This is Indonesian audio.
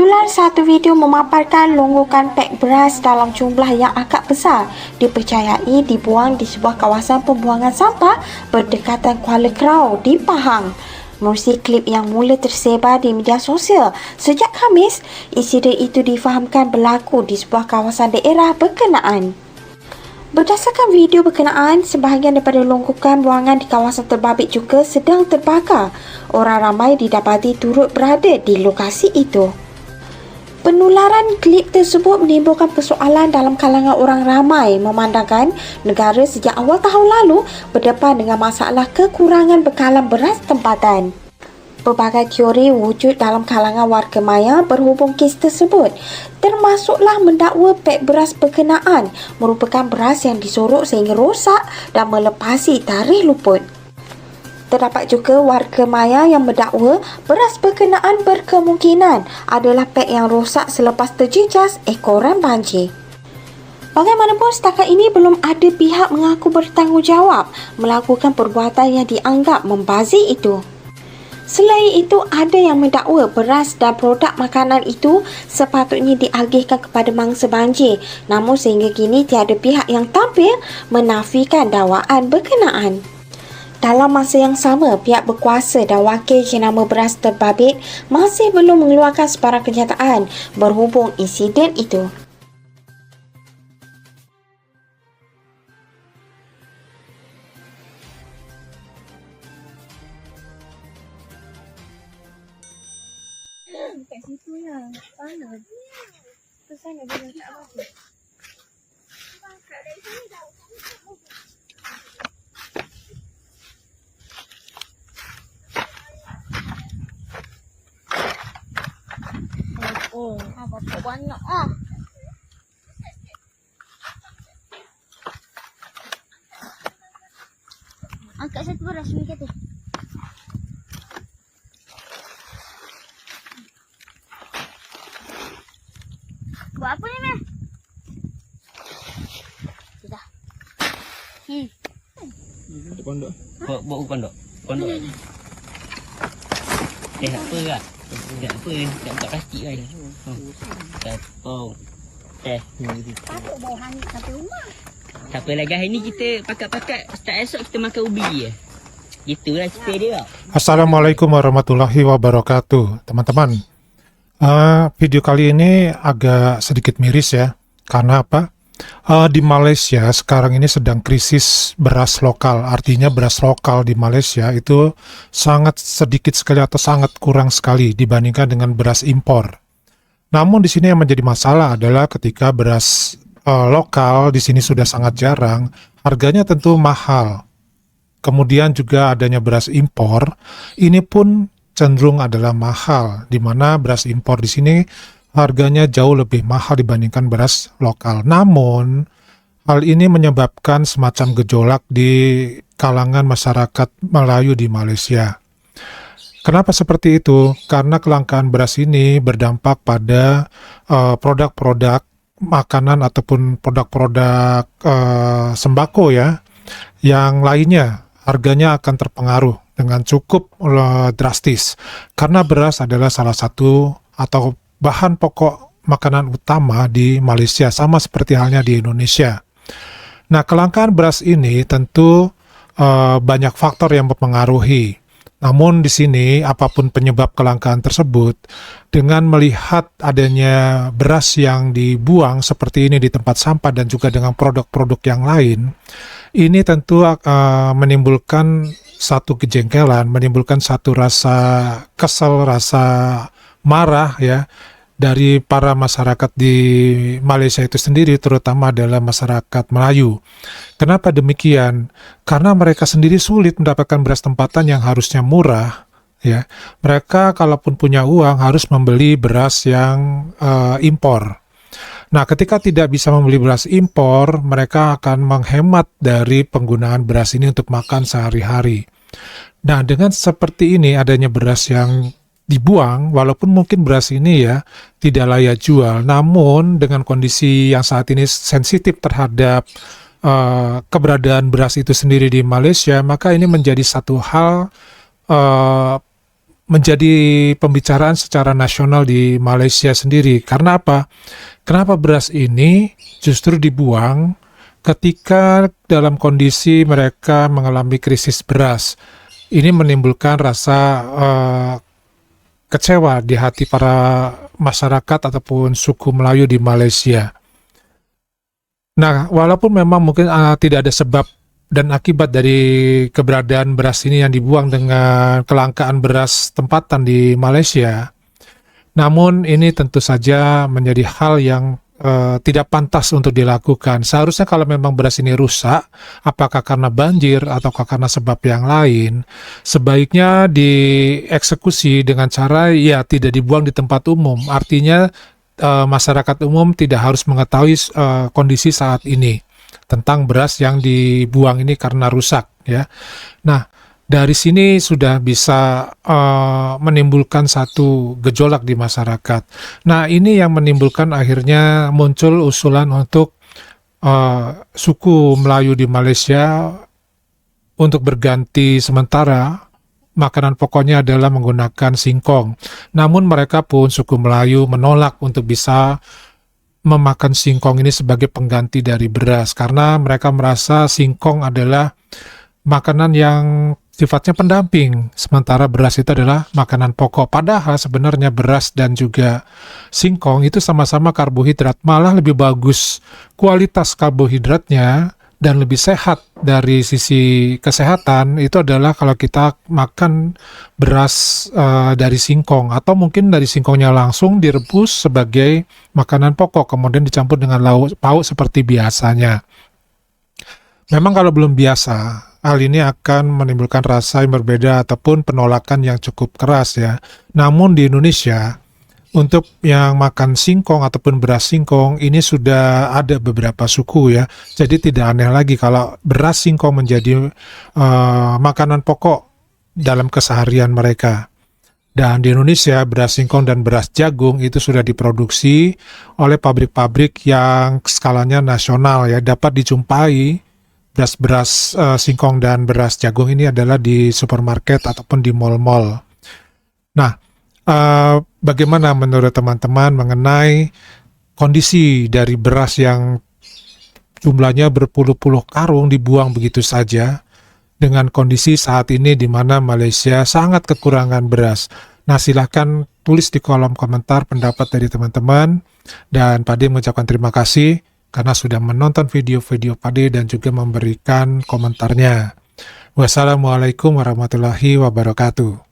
Tular satu video memaparkan longgokan pek beras dalam jumlah yang agak besar dipercayai dibuang di sebuah kawasan pembuangan sampah berdekatan Kuala Kerau di Pahang. Menerusi klip yang mula tersebar di media sosial sejak Khamis, insiden itu difahamkan berlaku di sebuah kawasan daerah berkenaan. Berdasarkan video berkenaan, sebahagian daripada longgokan buangan di kawasan terbabit juga sedang terbakar. Orang ramai didapati turut berada di lokasi itu. Penularan klip tersebut menimbulkan persoalan dalam kalangan orang ramai memandangkan negara sejak awal tahun lalu berdepan dengan masalah kekurangan bekalan beras tempatan. Pelbagai teori wujud dalam kalangan warga maya berhubung kes tersebut, termasuklah mendakwa pek beras berkenaan merupakan beras yang disorok sehingga rosak dan melepasi tarikh luput. Terdapat juga warga maya yang mendakwa beras berkenaan berkemungkinan adalah pek yang rosak selepas terjejas ekoran banjir. Bagaimanapun, setakat ini belum ada pihak mengaku bertanggungjawab melakukan perbuatan yang dianggap membazir itu. Selain itu, ada yang mendakwa beras dan produk makanan itu sepatutnya diagihkan kepada mangsa banjir, namun sehingga kini tiada pihak yang tampil menafikan dakwaan berkenaan. Dalam masa yang sama, pihak berkuasa dan wakil jenama beras terbabit masih belum mengeluarkan sebarang kenyataan berhubung insiden itu. Kat situ lah. Sana. Tu sana dia letak apa? Oh, apa banyak ah. Angkat satu beras ni kata. Buat apa ni, Meh? Sudah. Pondok. Bawa pondok. Pondok. Apa kan? Tak apa, tak buka plastik kan. Oh. Patut bawa hanyut sampai rumah. Tak apa lagi, hari ni kita pakat-pakat start esok kita makan ubi je. Gitulah cerita dia. Assalamualaikum warahmatullahi wabarakatuh, teman-teman. Video kali ini agak sedikit miris ya. Karena apa? Di Malaysia sekarang ini sedang krisis beras lokal. Artinya beras lokal di Malaysia itu sangat sedikit sekali atau sangat kurang sekali dibandingkan dengan beras impor. Namun di sini yang menjadi masalah adalah ketika beras lokal di sini sudah sangat jarang, harganya tentu mahal. Kemudian juga adanya beras impor, ini pun cenderung adalah mahal, di mana beras impor di sini harganya jauh lebih mahal dibandingkan beras lokal. Namun, hal ini menyebabkan semacam gejolak di kalangan masyarakat Melayu di Malaysia. Kenapa seperti itu? Karena kelangkaan beras ini berdampak pada produk-produk makanan ataupun produk-produk sembako ya, yang lainnya harganya akan terpengaruh dengan cukup drastis. Karena beras adalah salah satu atau bahan pokok makanan utama di Malaysia, sama seperti halnya di Indonesia. Nah, kelangkaan beras ini tentu banyak faktor yang mempengaruhi. Namun di sini, apapun penyebab kelangkaan tersebut, dengan melihat adanya beras yang dibuang seperti ini di tempat sampah dan juga dengan produk-produk yang lain, ini tentu menimbulkan satu kejengkelan, menimbulkan satu rasa kesal, rasa marah ya dari para masyarakat di Malaysia itu sendiri, terutama adalah masyarakat Melayu. Kenapa demikian? Karena mereka sendiri sulit mendapatkan beras tempatan yang harusnya murah. Ya, mereka kalaupun punya uang harus membeli beras yang impor. Nah, ketika tidak bisa membeli beras impor, mereka akan menghemat dari penggunaan beras ini untuk makan sehari-hari. Nah, dengan seperti ini adanya beras yang dibuang, walaupun mungkin beras ini ya tidak layak jual, namun dengan kondisi yang saat ini sensitif terhadap keberadaan beras itu sendiri di Malaysia, maka ini menjadi satu hal menjadi pembicaraan secara nasional di Malaysia sendiri. Karena apa? Kenapa beras ini justru dibuang ketika dalam kondisi mereka mengalami krisis beras? Ini menimbulkan rasa kecewa di hati para masyarakat ataupun suku Melayu di Malaysia. Nah, walaupun memang mungkin tidak ada sebab dan akibat dari keberadaan beras ini yang dibuang dengan kelangkaan beras tempatan di Malaysia, namun ini tentu saja menjadi hal yang tidak pantas untuk dilakukan. Seharusnya kalau memang beras ini rusak, apakah karena banjir ataukah karena sebab yang lain, sebaiknya dieksekusi dengan cara ya tidak dibuang di tempat umum. Artinya masyarakat umum tidak harus mengetahui kondisi saat ini tentang beras yang dibuang ini karena rusak, ya. Nah, dari sini sudah bisa menimbulkan satu gejolak di masyarakat. Nah, ini yang menimbulkan akhirnya muncul usulan untuk suku Melayu di Malaysia untuk berganti sementara makanan pokoknya adalah menggunakan singkong. Namun mereka pun suku Melayu menolak untuk bisa memakan singkong ini sebagai pengganti dari beras karena mereka merasa singkong adalah makanan yang sifatnya pendamping, sementara beras itu adalah makanan pokok. Padahal sebenarnya beras dan juga singkong itu sama-sama karbohidrat, malah lebih bagus kualitas karbohidratnya dan lebih sehat dari sisi kesehatan itu adalah kalau kita makan beras dari singkong atau mungkin dari singkongnya langsung direbus sebagai makanan pokok kemudian dicampur dengan lauk pauk seperti biasanya. Memang kalau belum biasa, hal ini akan menimbulkan rasa yang berbeda ataupun penolakan yang cukup keras ya. Namun di Indonesia untuk yang makan singkong ataupun beras singkong ini sudah ada beberapa suku ya. Jadi tidak aneh lagi kalau beras singkong menjadi makanan pokok dalam keseharian mereka. Dan di Indonesia beras singkong dan beras jagung itu sudah diproduksi oleh pabrik-pabrik yang skalanya nasional ya. Dapat dijumpai beras-beras singkong dan beras jagung ini adalah di supermarket ataupun di mal-mal. Nah, bagaimana menurut teman-teman mengenai kondisi dari beras yang jumlahnya berpuluh-puluh karung dibuang begitu saja dengan kondisi saat ini di mana Malaysia sangat kekurangan beras? Nah, silahkan tulis di kolom komentar pendapat dari teman-teman dan Pade mengucapkan terima kasih karena sudah menonton video-video Pade dan juga memberikan komentarnya. Wassalamualaikum warahmatullahi wabarakatuh.